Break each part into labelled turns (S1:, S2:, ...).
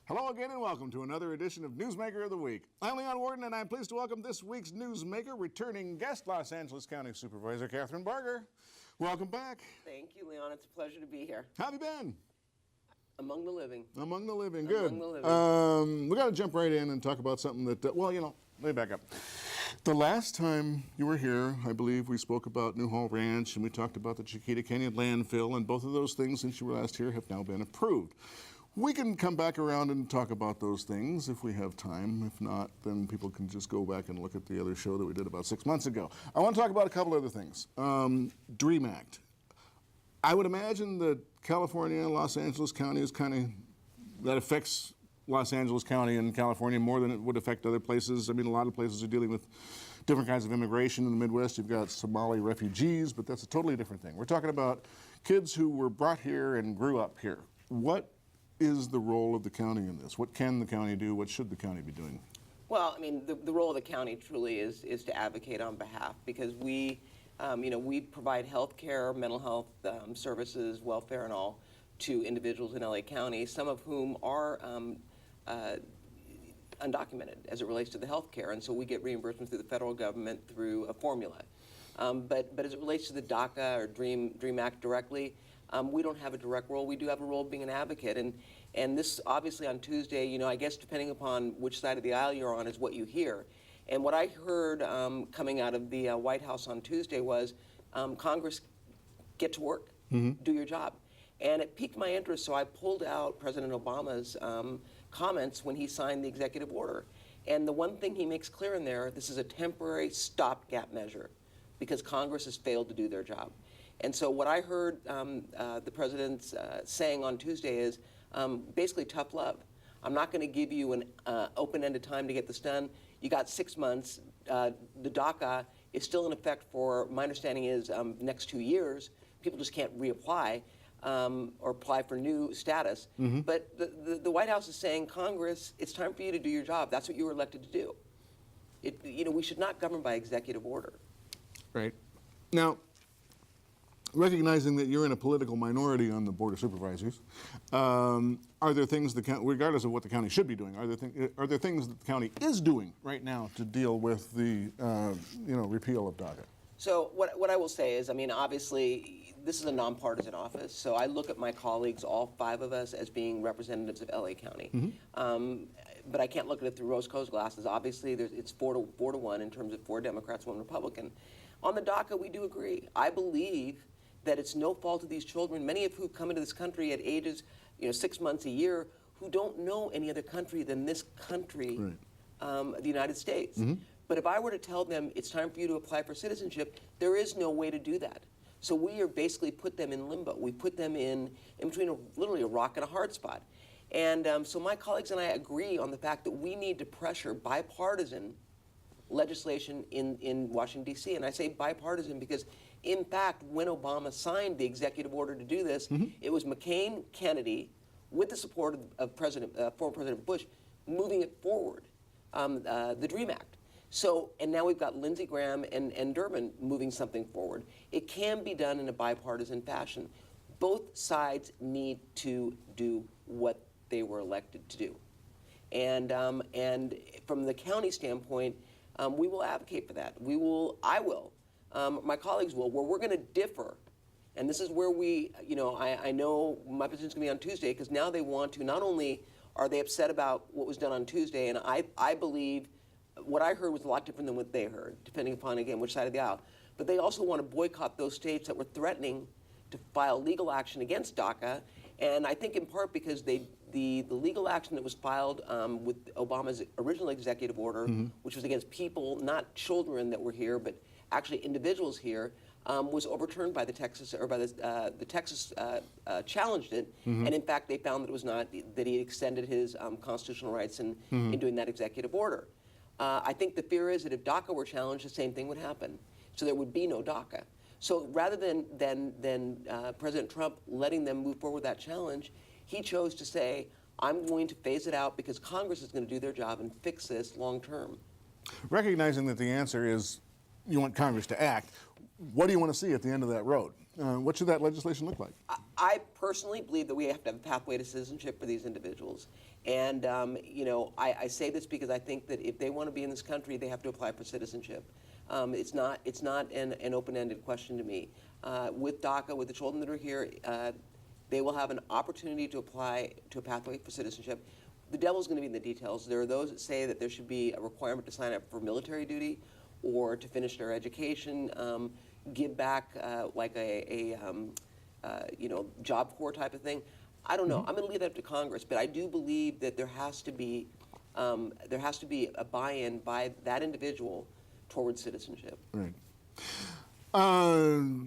S1: Hello again and welcome to another edition of Newsmaker of the Week. I'm Leon Worden and I'm pleased to welcome this week's Newsmaker, returning guest Los Angeles County Supervisor Kathryn Barger. Welcome back.
S2: Thank you, Leon. It's a pleasure to be here.
S1: How have you been?
S2: Among the living.
S1: Among the living, good.
S2: Among the living.
S1: We got to jump right in and talk about something that, well, you know, let me back up. The last time you were here, I believe we spoke about Newhall Ranch and we talked about the Chiquita Canyon landfill, and both of those things since you were last here have now been approved. We can come back around and talk about those things if we have time. If not, then people can just go back and look at the other show that we did about 6 months ago. I want to talk about a couple other things. DREAM Act. I would imagine that California and Los Angeles County is kind of, that affects Los Angeles County and California more than it would affect other places. I mean, a lot of places are dealing with different kinds of immigration in the Midwest. You've got Somali refugees, but that's a totally different thing. We're talking about kids who were brought here and grew up here. What is the role of the county in this? What can the county do? What should the county be doing?
S2: Well, I mean, the role of the county truly is to advocate on behalf, because we, we provide health care, mental health services, welfare and all to individuals in LA County, some of whom are undocumented as it relates to the health care, and so we get reimbursement through the federal government through a formula. But as it relates to the DACA or DREAM Act directly, we don't have a direct role. We do have a role of being an advocate, and this obviously on Tuesday, I guess depending upon which side of the aisle you're on is what you hear. And what I heard coming out of the White House on Tuesday was, Congress, get to work, do your job. And it piqued my interest, so I pulled out President Obama's comments when he signed the executive order. And the one thing he makes clear in there, this is a temporary stopgap measure because Congress has failed to do their job. And so what I heard the president saying on Tuesday is basically tough love. I'm not going to give you an open-ended time to get this done. You got 6 months. The DACA is still in effect for, my understanding is, next 2 years. People just can't reapply or apply for new status. But the White House is saying, Congress, it's time for you to do your job. That's what you were elected to do. We should not govern by executive order.
S1: Right. Now, recognizing that you're in a political minority on the Board of Supervisors, are there things the county, regardless of what the county should be doing, are there things that the county is doing right now to deal with the repeal of DACA?
S2: So what I will say is, I mean, obviously, this is a nonpartisan office, so I look at my colleagues, all 5 of us, as being representatives of LA County. But I can't look at it through rose-colored glasses. Obviously, it's 4 to 1 in terms of 4 Democrats, 1 Republican. On the DACA, we do agree. I believe that it's no fault of these children, many of whom come into this country at ages, 6 months a year, who don't know any other country than this country, the United States. But if I were to tell them it's time for you to apply for citizenship, there is no way to do that. So we are basically put them in limbo. We put them in between literally a rock and a hard spot. And so my colleagues and I agree on the fact that we need to pressure bipartisan legislation in Washington, D.C. And I say bipartisan because, in fact, when Obama signed the executive order to do this, it was McCain, Kennedy, with the support of former President Bush, moving it forward, the DREAM Act. So, and now we've got Lindsey Graham and Durbin moving something forward. It can be done in a bipartisan fashion. Both sides need to do what they were elected to do. And from the county standpoint, we will advocate for that. I will. My colleagues will. Where we're going to differ, and this is where we, I know my position's going to be on Tuesday, because now they want to, not only are they upset about what was done on Tuesday, and I believe what I heard was a lot different than what they heard, depending upon, again, which side of the aisle. But they also want to boycott those states that were threatening to file legal action against DACA, and I think in part because the legal action that was filed with Obama's original executive order, which was against people, not children that were here, but actually individuals here, was overturned by the Texas, or by the Texas challenged it, and in fact they found that it was not, that he extended his constitutional rights in doing that executive order. I think the fear is that if DACA were challenged, the same thing would happen. So there would be no DACA. So rather than President Trump letting them move forward with that challenge, he chose to say, I'm going to phase it out because Congress is going to do their job and fix this long term.
S1: Recognizing that the answer is you want Congress to act, what do you want to see at the end of that road? What should that legislation look like?
S2: I personally believe that we have to have a pathway to citizenship for these individuals. And, I say this because I think that if they want to be in this country, they have to apply for citizenship. It's not an open-ended question to me. With DACA, with the children that are here, they will have an opportunity to apply to a pathway for citizenship. The devil's going to be in the details. There are those that say that there should be a requirement to sign up for military duty or to finish their education, give back like a Job Corps type of thing. I don't know. I'm going to leave that up to Congress, but I do believe that there has to be a buy-in by that individual towards citizenship.
S1: Right.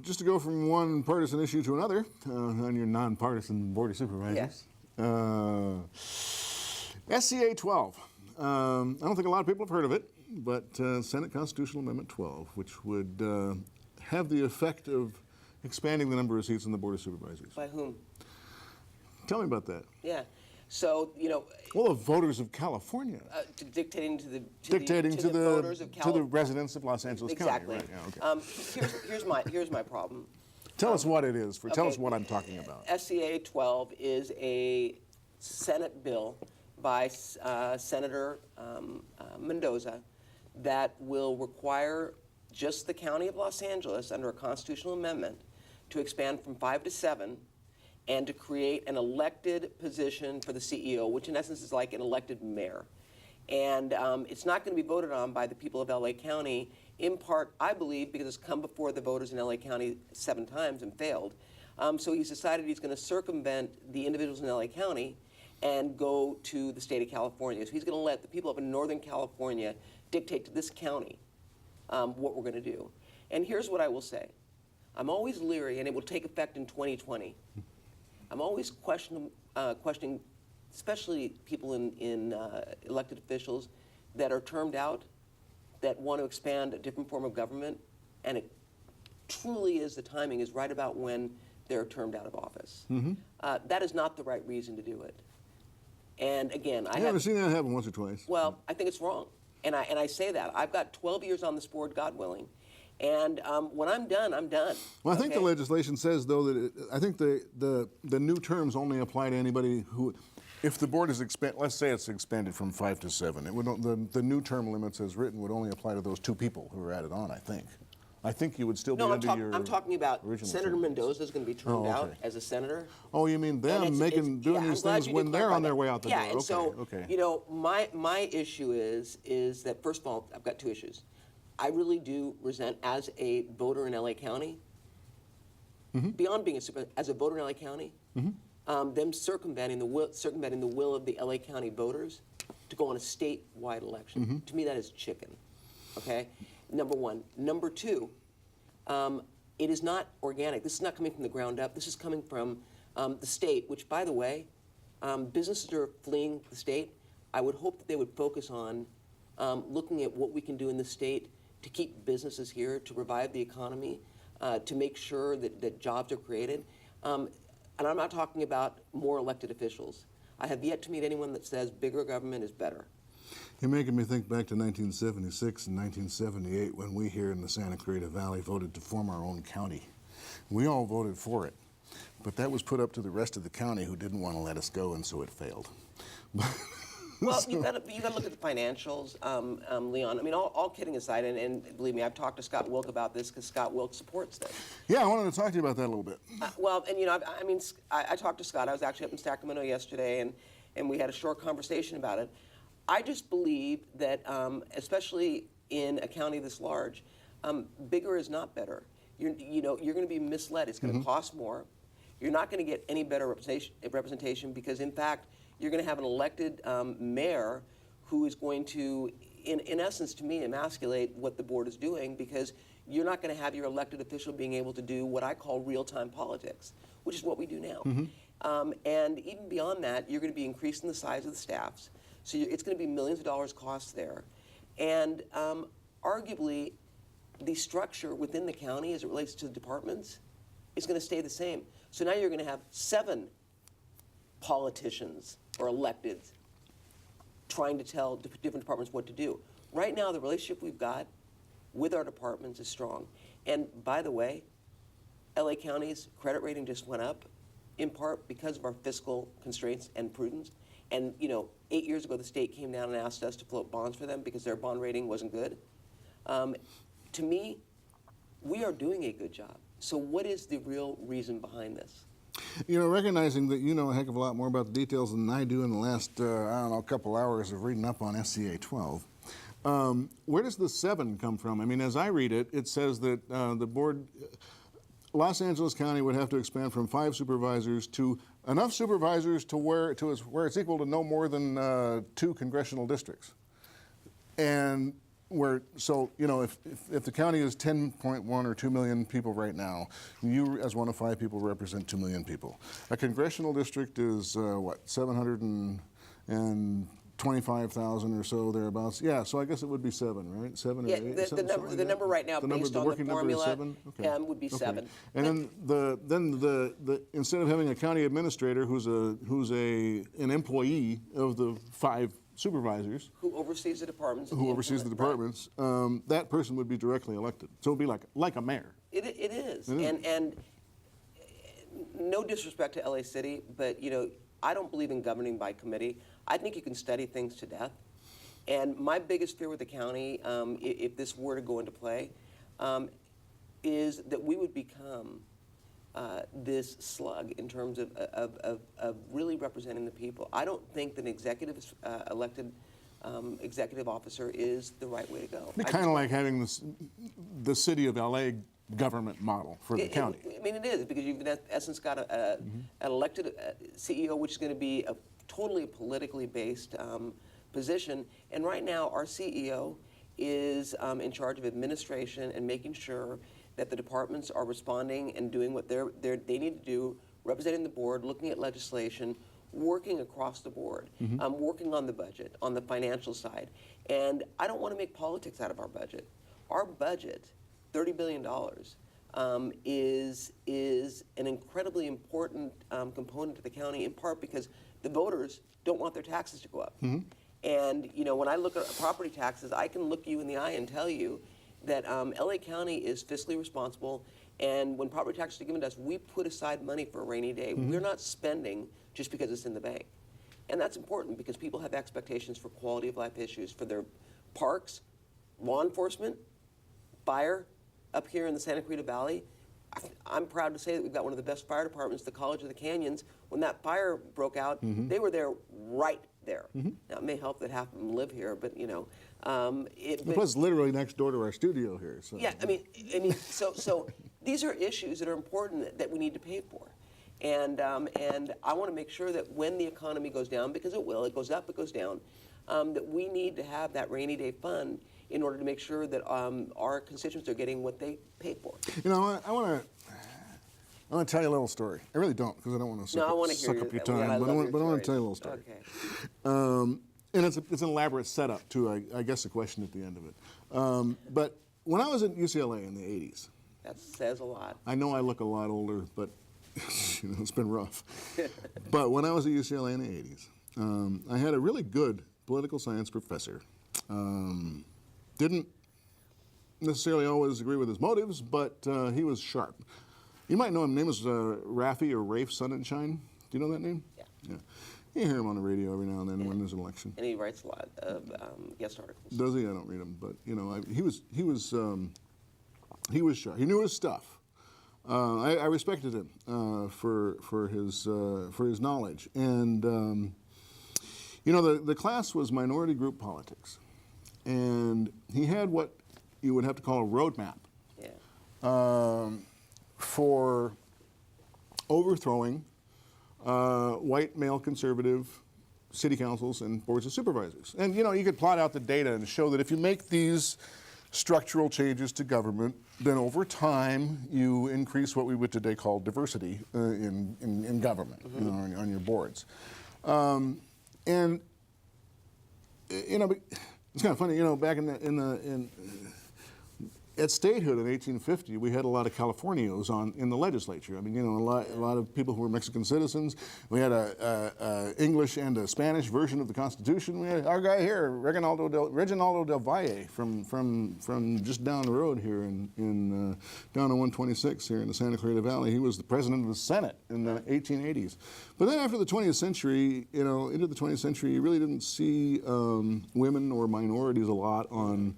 S1: Just to go from one partisan issue to another, on your nonpartisan Board of Supervisors.
S2: Yes.
S1: SCA 12. I don't think a lot of people have heard of it, but Senate Constitutional Amendment 12, which would have the effect of expanding the number of seats on the Board of Supervisors.
S2: By whom?
S1: Tell me about that.
S2: Yeah. So,
S1: Well, the voters of California.
S2: Dictating to the voters of
S1: to the residents of Los Angeles
S2: exactly.
S1: County. Right. Yeah, okay.
S2: Here's my problem.
S1: Tell us what it is. Tell us what I'm talking about.
S2: SCA 12 is a Senate bill by Senator Mendoza that will require just the county of Los Angeles under a constitutional amendment to expand from 5 to 7 and to create an elected position for the CEO, which in essence is like an elected mayor. And it's not going to be voted on by the people of LA County, in part, I believe, because it's come before the voters in LA County 7 times and failed. So he's decided he's going to circumvent the individuals in LA County and go to the state of California. So he's going to let the people up in Northern California dictate to this county what we're going to do. And here's what I will say. I'm always leery, and it will take effect in 2020. I'm always questioning, especially people in elected officials that are termed out, that want to expand a different form of government, and it truly is, the timing is right about when they're termed out of office. That is not the right reason to do it. And again, I
S1: haven't seen that happen once or twice.
S2: Well, I think it's wrong, and I say that. I've got 12 years on this board, God willing. And when I'm done, I'm done.
S1: Well, I think the legislation says, though, that I think the new terms only apply to anybody who, if the board is let's say it's expanded from 5 to 7, it would the new term limits as written would only apply to those 2 people who are added on. I think you would still be under your.
S2: I'm talking about Senator
S1: terms.
S2: Mendoza is going to be turned out as a senator.
S1: Oh, you mean them doing these things when they're on their way out the door?
S2: Yeah, and so my issue is that, first of all, I've got 2 issues. I really do resent, as a voter in LA County, beyond being as a voter in LA County, them circumventing the will of the LA County voters to go on a statewide election. To me, that is chicken. Okay, number one. Number 2, it is not organic. This is not coming from the ground up. This is coming from the state, which, by the way, businesses are fleeing the state. I would hope that they would focus on looking at what we can do in the state to keep businesses here, to revive the economy, to make sure that jobs are created. And I'm not talking about more elected officials. I have yet to meet anyone that says bigger government is better.
S1: You're making me think back to 1976 and 1978 when we here in the Santa Clarita Valley voted to form our own county. We all voted for it, but that was put up to the rest of the county who didn't want to let us go, and so it failed.
S2: Well, you got to look at the financials, Leon. I mean, all kidding aside, and believe me, I've talked to Scott Wilk about this because Scott Wilk supports this.
S1: Yeah, I wanted to talk to you about that a little bit.
S2: I talked to Scott. I was actually up in Sacramento yesterday, and we had a short conversation about it. I just believe that, especially in a county this large, bigger is not better. You're going to be misled. It's going to cost more. You're not going to get any better representation because, in fact, you're going to have an elected mayor who is going to, in essence, to me, emasculate what the board is doing, because you're not going to have your elected official being able to do what I call real-time politics, which is what we do now. And even beyond that, you're going to be increasing the size of the staffs. So it's going to be millions of dollars cost there. And arguably, the structure within the county as it relates to the departments is going to stay the same. So now you're going to have 7 politicians or electeds trying to tell different departments what to do. Right now, the relationship we've got with our departments is strong. And by the way, LA County's credit rating just went up, in part because of our fiscal constraints and prudence. And 8 years ago, the state came down and asked us to float bonds for them because their bond rating wasn't good. To me, we are doing a good job. So what is the real reason behind this?
S1: Recognizing that you know a heck of a lot more about the details than I do in the last, couple hours of reading up on SCA 12, where does the 7 come from? I mean, as I read it, it says that the board, Los Angeles County would have to expand from 5 supervisors to enough supervisors to where it's equal to no more than 2 congressional districts. And if the county is 10.1 or 2 million people right now, you as one of 5 people represent 2 million people. A congressional district is 725,000 or so thereabouts. Yeah, so I guess it would be 7, right? 7 or 8.
S2: Yeah, the number right now, based on the formula, would be 7.
S1: And then the instead of having a county administrator who's an employee of the 5 supervisors
S2: who oversees the departments.
S1: That person would be directly elected. So it would be like a mayor.
S2: It is. And no disrespect to LA City, but I don't believe in governing by committee. I think you can study things to death. And my biggest fear with the county, if this were to go into play, is that we would become this slug in terms of really representing the people. I don't think that an elected executive officer is the right way to go.
S1: It'd be kind of like having the city of LA government model for the county.
S2: I mean, it is, because you've in essence got an elected CEO, which is going to be a totally politically based position. And right now, our CEO is in charge of administration and making sure that the departments are responding and doing what they need to do, representing the board, looking at legislation, working across the board, working on the budget, on the financial side. And I don't want to make politics out of our budget. Our budget, $30 billion, is an incredibly important component to the county, in part because the voters don't want their taxes to go up. And when I look at property taxes, I can look you in the eye and tell you that LA County is fiscally responsible, and when property taxes are given to us, we put aside money for a rainy day. We're not spending just because it's in the bank. And that's important because people have expectations for quality of life issues, for their parks, law enforcement, fire. Up here in the Santa Clarita Valley, I'm proud to say that we've got one of the best fire departments, the College of the Canyons. When that fire broke out, they were there right there. Now, it may help that half of them live here, but
S1: it was literally next door to our studio here. So.
S2: Yeah, I mean, so these are issues that are important that we need to pay for, and I want to make sure that when the economy goes down, because it will, it goes up, it goes down, that we need to have that rainy day fund in order to make sure that our constituents are getting what they paid for.
S1: I want to tell you a little story. I really don't, because I don't want to suck up your time. But I want to tell you a little story.
S2: Okay.
S1: And it's an elaborate setup to, I guess, a question at the end of it. But when I was at UCLA in the 80s.
S2: That says a lot.
S1: I know I look a lot older, but it's been rough. But when I was at UCLA in the 80s, I had a really good political science professor. Didn't necessarily always agree with his motives, but he was sharp. You might know him. His name was Rafi or Rafe Sonnenschein. Do you know that name? Yeah. You hear him on the radio every now and then when there's an election.
S2: And he writes a lot of guest articles.
S1: Does he? I don't read them, but he was sharp. He knew his stuff. I respected him for his knowledge. And the class was minority group politics, and he had what you would have to call a roadmap for overthrowing white male conservative city councils and boards of supervisors. And you could plot out the data and show that if you make these structural changes to government, then over time you increase what we would today call diversity in government, on your boards. And it's kind of funny, back in at statehood in 1850, we had a lot of Californios in the legislature. I mean, a lot of people who were Mexican citizens. We had a English and a Spanish version of the Constitution. We had our guy here, Reginaldo del Valle, from just down the road here down on 126 here in the Santa Clarita Valley. He was the president of the Senate in the 1880s. But then after the 20th century, into the 20th century, you really didn't see women or minorities a lot on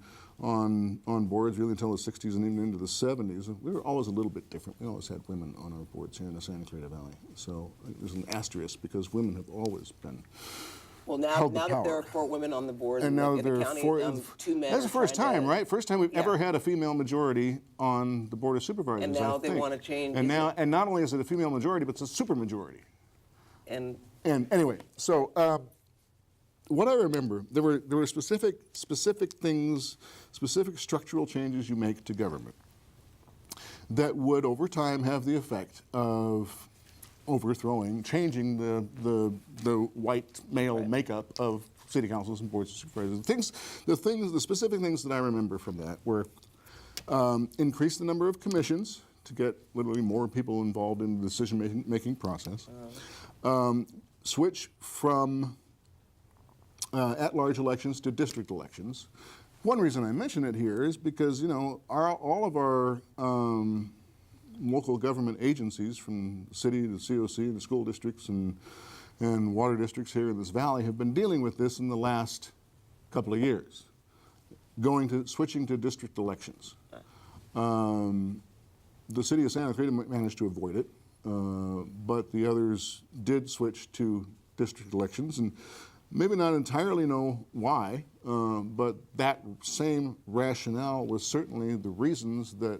S1: boards really until the 60s and even into the 70s. We were always a little bit different. We always had women on our boards here in the Santa Clarita Valley. So there's an asterisk because women have always been
S2: Well, now that there are 4 women on the board
S1: and now
S2: in
S1: there
S2: the
S1: are
S2: county,
S1: 4.
S2: 2 men.
S1: That's the first time, right? First time we've
S2: Yeah.
S1: ever had a female majority on the Board of Supervisors.
S2: And now
S1: I
S2: they
S1: think.
S2: want to change
S1: And
S2: it.
S1: now, and not only is it a female majority, but it's a super majority.
S2: And
S1: Anyway, so what I remember, there were specific things, specific structural changes you make to government that would over time have the effect of changing the white male makeup of city councils and boards of supervisors. The specific things that I remember from that were increase the number of commissions to get literally more people involved in the decision-making process. Switch from at-large elections to district elections. One reason I mention it here is because all of our local government agencies, from the city to the COC and the school districts and water districts here in this valley, have been dealing with this in the last couple of years, switching to district elections. The city of Santa Clarita managed to avoid it, but the others did switch to district elections, and maybe not entirely know why, but that same rationale was certainly the reasons that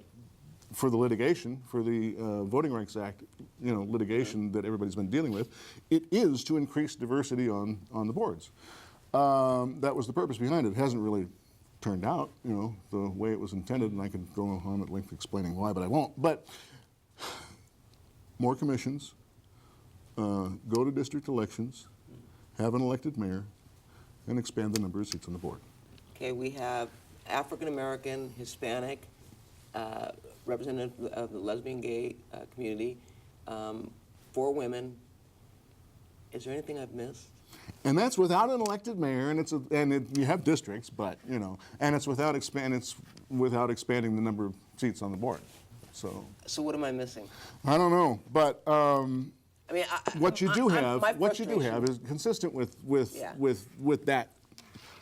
S1: for the litigation, for the Voting Rights Act, litigation that everybody's been dealing with. It is to increase diversity on the boards. That was the purpose behind it. It hasn't really turned out, the way it was intended, and I could go on at length explaining why, but I won't. But more commissions, go to district elections, have an elected mayor, and expand the number of seats on the board.
S2: okay, we have African American, Hispanic, representative of the lesbian gay community, 4 women. Is there anything I've missed?
S1: And that's without an elected mayor, and you have districts, but and it's without expanding the number of seats on the board. So
S2: what am I missing?
S1: I don't know, but
S2: I mean,
S1: what you do have
S2: frustration-
S1: is consistent with
S2: Yeah.
S1: that.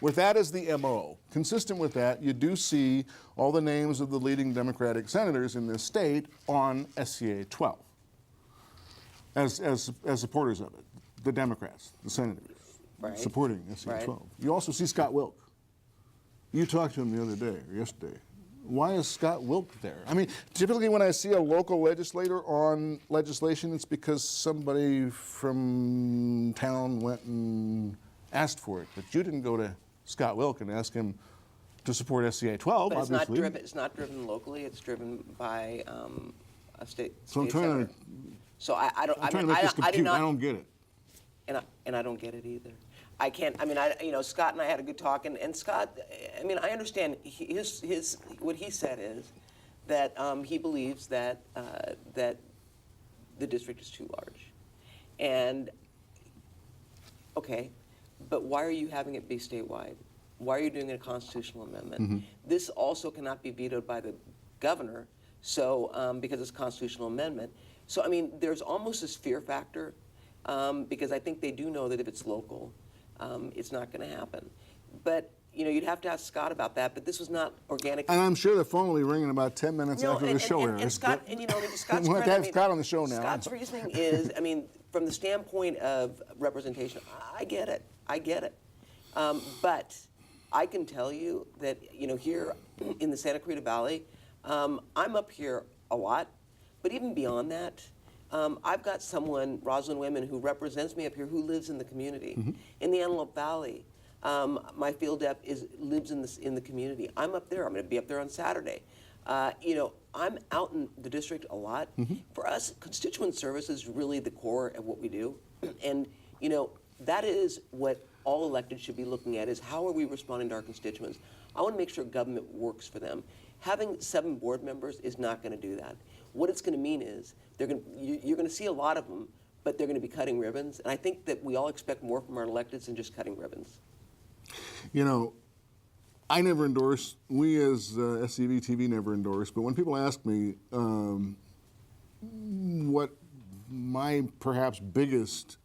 S1: With that as the MO, consistent with that, you do see all the names of the leading Democratic senators in this state on SCA 12 as supporters of it. The Democrats, the senators,
S2: Right.
S1: supporting SCA
S2: Right.
S1: 12. You also see Scott Wilk. You talked to him the other day or yesterday. Why is Scott Wilk there? I mean, typically when I see a local legislator on legislation, it's because somebody from town went and asked for it. But you didn't go to Scott Wilk and ask him to support SCA 12,
S2: But
S1: obviously.
S2: it's not driven locally. It's driven by a state.
S1: So I'm
S2: state
S1: trying
S2: senator.
S1: to,
S2: So I don't.
S1: I'm trying to make this compute. I don't get it.
S2: And I don't get it either. I can't. I mean, Scott and I had a good talk, and Scott. I mean, I understand his what he said is that he believes that that the district is too large, and okay, but why are you having it be statewide? Why are you doing a constitutional amendment?
S1: Mm-hmm.
S2: This also cannot be vetoed by the governor, so because it's a constitutional amendment. So I mean, there's almost this fear factor. Because I think they do know that if it's local, it's not going to happen. But you'd have to ask Scott about that. But this was not organic.
S1: And I'm sure the phone will be ringing about 10 minutes after the show airs.
S2: And Scott,
S1: but
S2: Scott's
S1: we'll have to
S2: credit,
S1: have Scott on the show now.
S2: Scott's reasoning is, I mean, from the standpoint of representation, I get it. But I can tell you that here in the Santa Clarita Valley, I'm up here a lot. But even beyond that. I've got someone, Rosalind Wayman, who represents me up here, who lives in the community.
S1: Mm-hmm.
S2: In the Antelope Valley, my field rep lives in the community. I'm up there. I'm going to be up there on Saturday. I'm out in the district a lot.
S1: Mm-hmm.
S2: For us, constituent service is really the core of what we do. And, that is what all elected should be looking at, is how are we responding to our constituents? I want to make sure government works for them. Having 7 board members is not going to do that. What it's going to mean is you're going to see a lot of them, but they're going to be cutting ribbons. And I think that we all expect more from our electeds than just cutting ribbons.
S1: You know, I never endorse, we as SCVTV never endorse, but when people ask me what my perhaps biggest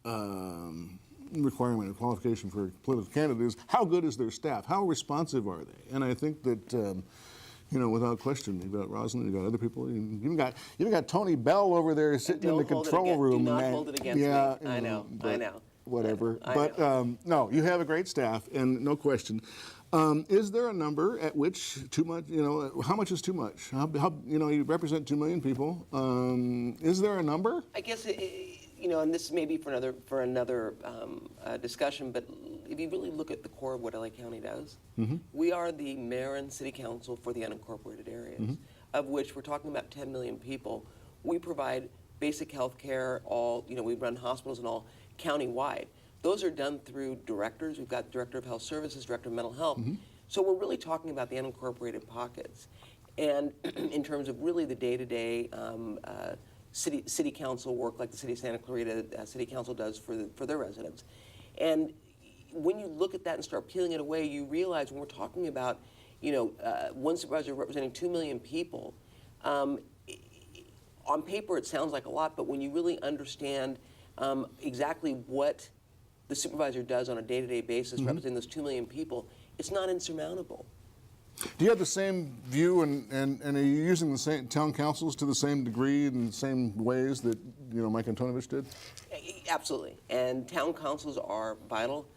S1: requirement or qualification for a political candidate is, how good is their staff? How responsive are they? And I think that, you know, without question, you've got Rosalind, you've got other people, you've even got Tony Bell over there sitting in the control room.
S2: Do not hold it against me. I know.
S1: Whatever.
S2: I
S1: But no, you have a great staff, and no question. Is there a number at which too much, you know, how much is too much? How you know, you represent 2 million people. Is there a number?
S2: I guess, you know, and this may be for another discussion, but if you really look at the core of what LA County does, we are the mayor and city council for the unincorporated areas, of which we're talking about 10 million people. We provide basic health care, you know, we run hospitals and all countywide. Those are done through directors. We've got Director of Health Services, Director of Mental Health. So we're really talking about the unincorporated pockets. And in terms of really the day-to-day city council work, like the city of Santa Clarita City Council does for their residents. And when you look at that and start peeling it away, you realize when we're talking about, you know, one supervisor representing 2 million people, on paper it sounds like a lot, but when you really understand exactly what the supervisor does on a day-to-day basis representing those 2 million people, it's not insurmountable.
S1: Do you have the same view, and are you using the same town councils to the same degree and the same ways that, you know, Mike Antonovich did?
S2: Absolutely, and town councils are vital.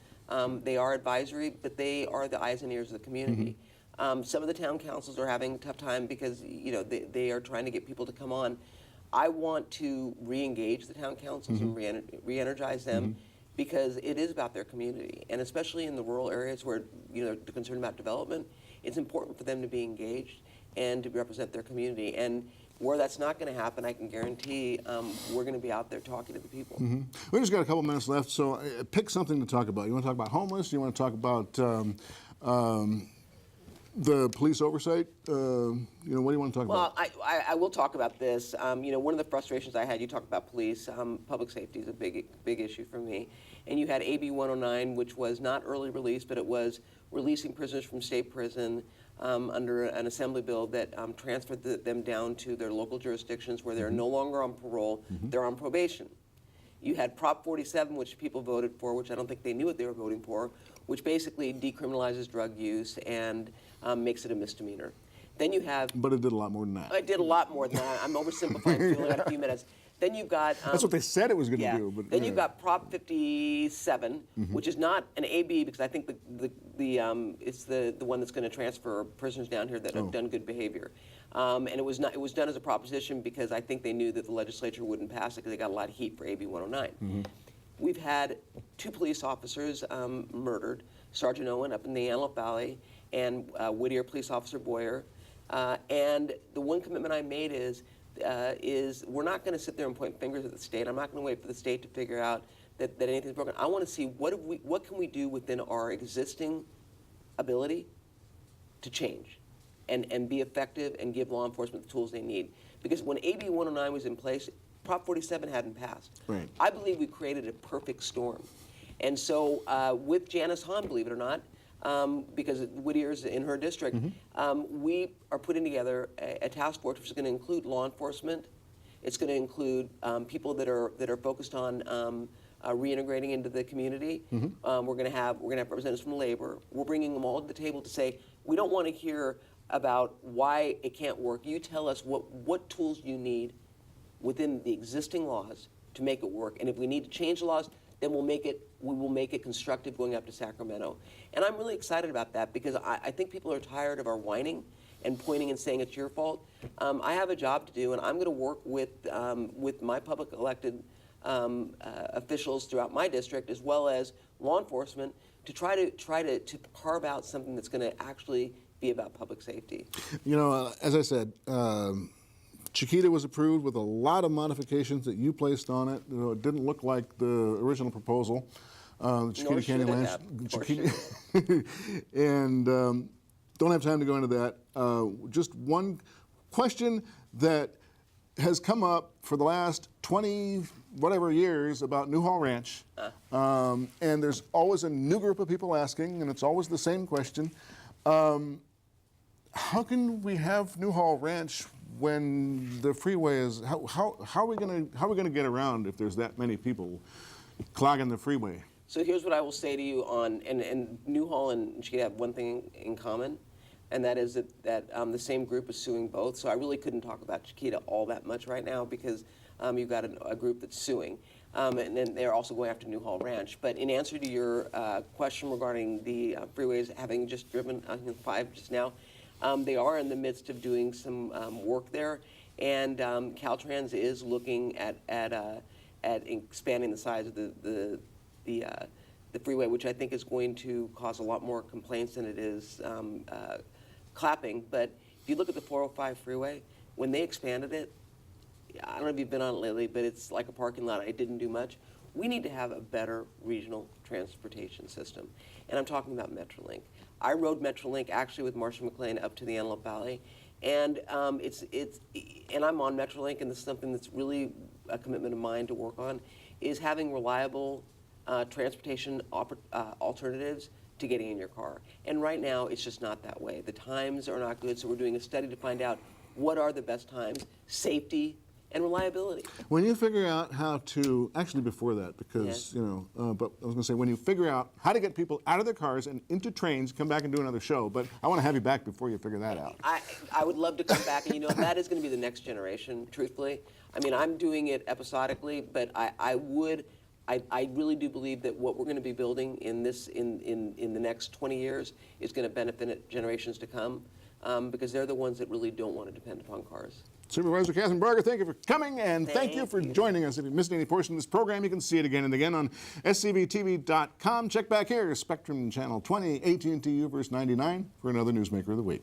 S2: They are advisory, but they are the eyes and ears of the community. Some of the town councils are having a tough time because, you know, they are trying to get people to come on. I want to re-engage the town councils and re-energize them because it is about their community, and especially in the rural areas where, you know, they're concerned about development, it's important for them to be engaged and to represent their community. And where that's not going to happen, I can guarantee we're going to be out there talking to the people.
S1: We just got a couple minutes left, so pick something to talk about. You want to talk about homeless? You want to talk about the police oversight? You know, what do you want to talk about?
S2: Well, I will talk about this. You know, one of the frustrations I had, you talk about police, public safety is a big issue for me. And you had AB 109, which was not early release, but it was releasing prisoners from state prison under an assembly bill that transferred them down to their local jurisdictions where they're no longer on parole, they're on probation. You had Prop 47, which people voted for, which I don't think they knew what they were voting for, which basically decriminalizes drug use and makes it a misdemeanor. Then you have...
S1: But it did a lot more than that.
S2: It did a lot more than that. I'm oversimplifying, we only got a few minutes. Then you've got...
S1: That's what they said it was going to do. But
S2: then you've got Prop 57, which is not an AB, because I think it's the one that's going to transfer prisoners down here that have done good behavior. And it was done as a proposition because I think they knew that the legislature wouldn't pass it because they got a lot of heat for AB 109. We've had 2 police officers murdered, Sergeant Owen up in the Antelope Valley and Whittier Police Officer Boyer. And the one commitment I made is we're not going to sit there and point fingers at the state. I'm not going to wait for the state to figure out that anything's broken. I want to see what can we do within our existing ability to change and be effective and give law enforcement the tools they need. Because when AB 109 was in place, Prop 47 hadn't passed.
S1: Right.
S2: I believe we created a perfect storm. And so with Janice Hahn, believe it or not, because Whittier's in her district, we are putting together a task force which is going to include law enforcement. It's going to include people that are focused on reintegrating into the community. We're going to have representatives from labor. We're bringing them all to the table to say we don't want to hear about why it can't work. You tell us what tools you need within the existing laws to make it work, and if we need to change the laws, then we will make it constructive going up to Sacramento. And I'm really excited about that because I think people are tired of our whining and pointing and saying it's your fault. I have a job to do, and I'm going to work with my public elected officials throughout my district, as well as law enforcement, to try to carve out something that's going to actually be about public safety. You
S1: know, as I said, Chiquita was approved with a lot of modifications that you placed on it. You know, it didn't look like the original proposal. Chiquita Canyon Ranch, and don't have time to go into that. Just one question that has come up for the last 20 whatever years about Newhall Ranch, and there's always a new group of people asking, and it's always the same question. How can we have Newhall Ranch when the freeway is? How are we gonna get around if there's that many people clogging the freeway?
S2: So here's what I will say to you on, and Newhall and Chiquita have one thing in common, and that is that the same group is suing both. So I really couldn't talk about Chiquita all that much right now because you've got a group that's suing. And then they're also going after Newhall Ranch. But in answer to your question regarding the freeways, having just driven 5 just now, they are in the midst of doing some work there, and Caltrans is looking at expanding the size of the freeway, which I think is going to cause a lot more complaints than it is clapping. But if you look at the 405 freeway, when they expanded it, I don't know if you've been on it lately, but it's like a parking lot. It didn't do much. We need to have a better regional transportation system, and I'm talking about Metrolink. I rode Metrolink actually with Marshall McLean up to the Antelope Valley, and and I'm on Metrolink, and this is something that's really a commitment of mine to work on, is having reliable transportation alternatives to getting in your car. And right now, it's just not that way. The times are not good, so we're doing a study to find out what are the best times, safety, and reliability.
S1: When you figure out how to, actually before that, because,
S2: Yes.
S1: but I was going to say, when you figure out how to get people out of their cars and into trains, come back and do another show, but I want to have you back before you figure that out.
S2: I would love to come back, and that is going to be the next generation, truthfully. I mean, I'm doing it episodically, but I really do believe that what we're going to be building in the next 20 years is going to benefit generations to come, because they're the ones that really don't want to depend upon cars.
S1: Supervisor Kathryn Barger, thank you for coming, and thank you for joining us. If you missed any portion of this program, you can see it again and again on SCVTV.com. Check back here, Spectrum Channel 20, AT&T UVerse 99, for another Newsmaker of the Week.